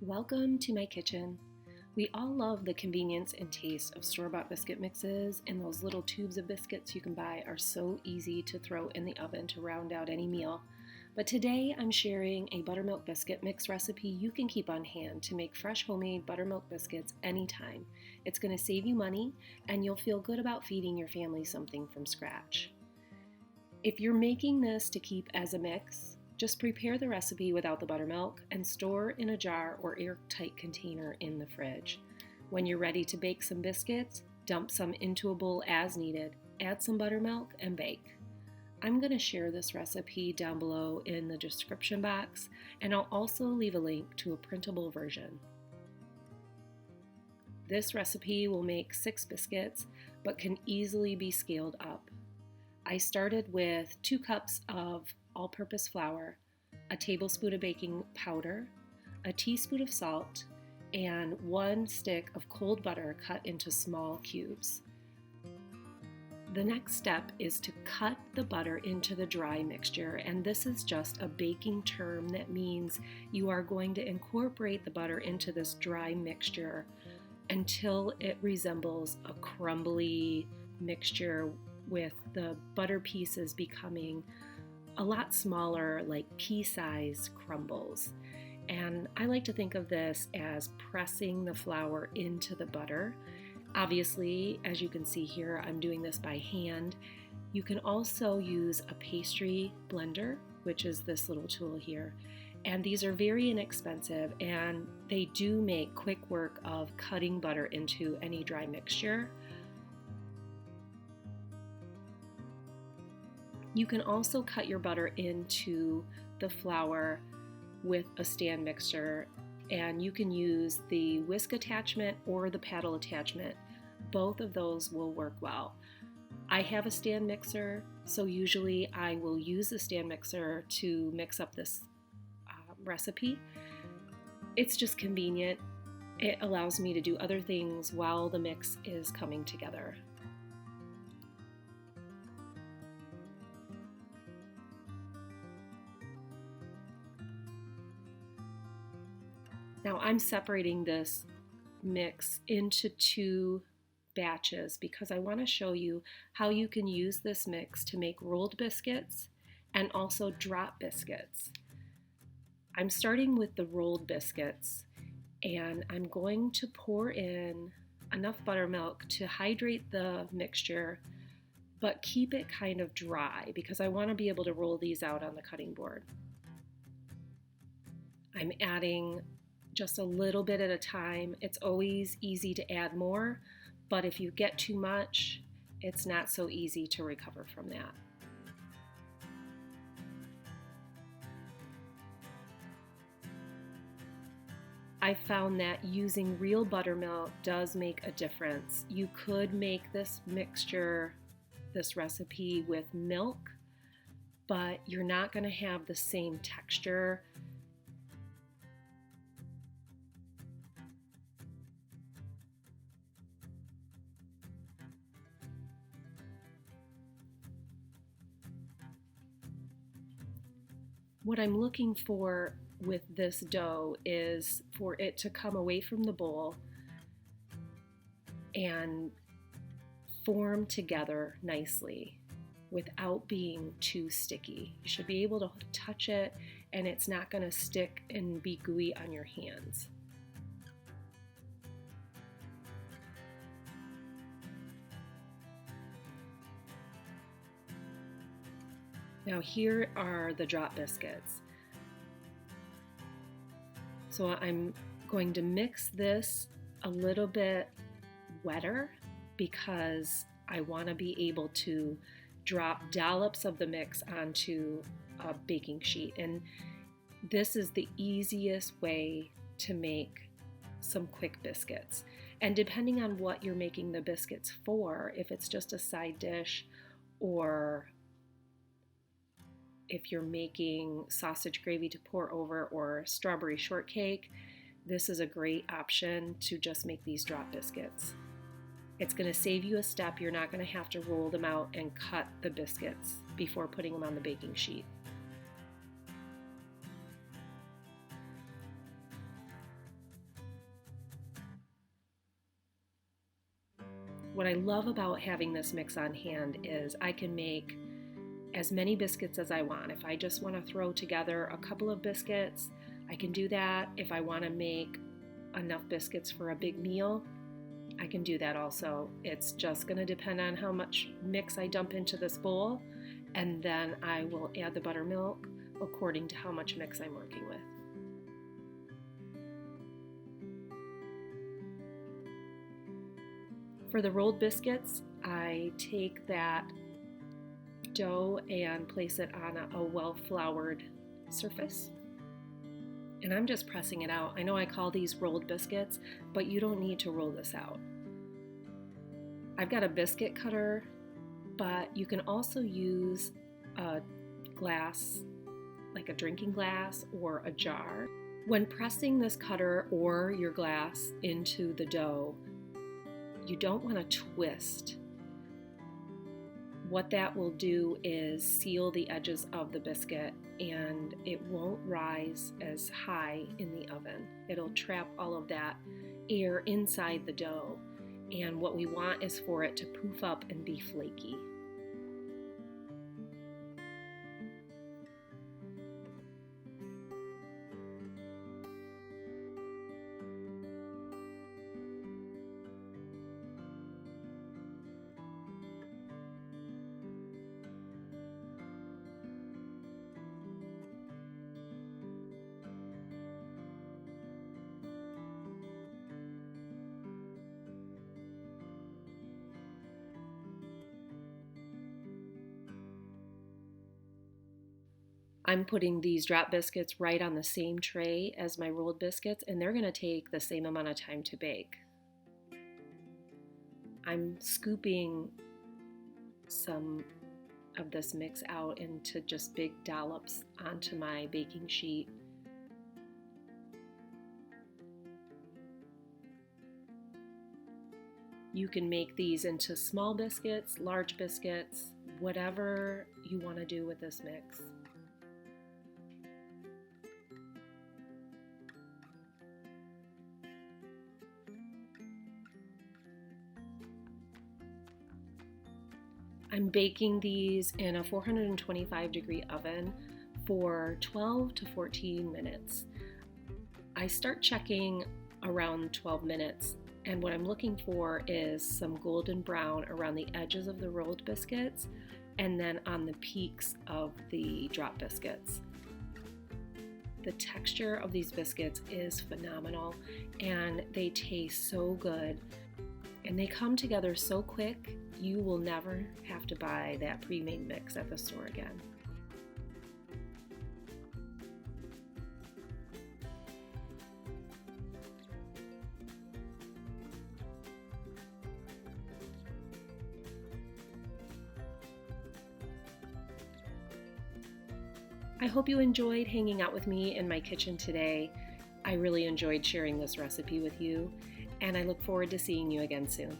Welcome to my kitchen. We all love the convenience and taste of store-bought biscuit mixes, and those little tubes of biscuits you can buy are so easy to throw in the oven to round out any meal. But today I'm sharing a buttermilk biscuit mix recipe you can keep on hand to make fresh homemade buttermilk biscuits anytime. It's going to save you money and you'll feel good about feeding your family something from scratch. If you're making this to keep as a mix, just prepare the recipe without the buttermilk and store in a jar or airtight container in the fridge. When you're ready to bake some biscuits, dump some into a bowl as needed, add some buttermilk, and bake. I'm going to share this recipe down below in the description box, and I'll also leave a link to a printable version. This recipe will make 6 biscuits, but can easily be scaled up. I started with 2 cups of all-purpose flour, a tablespoon of baking powder, a teaspoon of salt, and 1 stick of cold butter cut into small cubes. The next step is to cut the butter into the dry mixture, and this is just a baking term that means you are going to incorporate the butter into this dry mixture until it resembles a crumbly mixture with the butter pieces becoming a lot smaller, like pea-sized crumbles. And I like to think of this as pressing the flour into the butter. Obviously, as you can see here, I'm doing this by hand. You can also use a pastry blender, which is this little tool here. And these are very inexpensive, and they do make quick work of cutting butter into any dry mixture. You can also cut your butter into the flour with a stand mixer, and you can use the whisk attachment or the paddle attachment. Both of those will work well. I have a stand mixer, so usually I will use the stand mixer to mix up this recipe. It's just convenient. It allows me to do other things while the mix is coming together. Now I'm separating this mix into 2 batches because I want to show you how you can use this mix to make rolled biscuits and also drop biscuits. I'm starting with the rolled biscuits, and I'm going to pour in enough buttermilk to hydrate the mixture but keep it kind of dry because I want to be able to roll these out on the cutting board. I'm adding just a little bit at a time. It's always easy to add more, but if you get too much, it's not so easy to recover from that. I found that using real buttermilk does make a difference. You could make this mixture, this recipe with milk, but you're not going to have the same texture. What I'm looking for with this dough is for it to come away from the bowl and form together nicely without being too sticky. You should be able to touch it and it's not going to stick and be gooey on your hands. Now here are the drop biscuits. So I'm going to mix this a little bit wetter because I want to be able to drop dollops of the mix onto a baking sheet. And this is the easiest way to make some quick biscuits. And depending on what you're making the biscuits for, if it's just a side dish or if you're making sausage gravy to pour over or strawberry shortcake, this is a great option to just make these drop biscuits. It's going to save you a step. You're not going to have to roll them out and cut the biscuits before putting them on the baking sheet. What I love about having this mix on hand is I can make as many biscuits as I want. If I just want to throw together a couple of biscuits, I can do that. If I want to make enough biscuits for a big meal, I can do that also. It's just going to depend on how much mix I dump into this bowl, and then I will add the buttermilk according to how much mix I'm working with. For the rolled biscuits, I take that dough and place it on a well-floured surface. And I'm just pressing it out. I know I call these rolled biscuits, but you don't need to roll this out. I've got a biscuit cutter, but you can also use a glass, like a drinking glass or a jar. When pressing this cutter or your glass into the dough, you don't want to twist. What that will do is seal the edges of the biscuit, and it won't rise as high in the oven. It'll trap all of that air inside the dough, and what we want is for it to poof up and be flaky. I'm putting these drop biscuits right on the same tray as my rolled biscuits, and they're going to take the same amount of time to bake. I'm scooping some of this mix out into just big dollops onto my baking sheet. You can make these into small biscuits, large biscuits, whatever you want to do with this mix. I'm baking these in a 425 degree oven for 12 to 14 minutes. I start checking around 12 minutes, and what I'm looking for is some golden brown around the edges of the rolled biscuits and then on the peaks of the drop biscuits. The texture of these biscuits is phenomenal, and they taste so good, and they come together so quick. You will never have to buy that pre-made mix at the store again. I hope you enjoyed hanging out with me in my kitchen today. I really enjoyed sharing this recipe with you, and I look forward to seeing you again soon.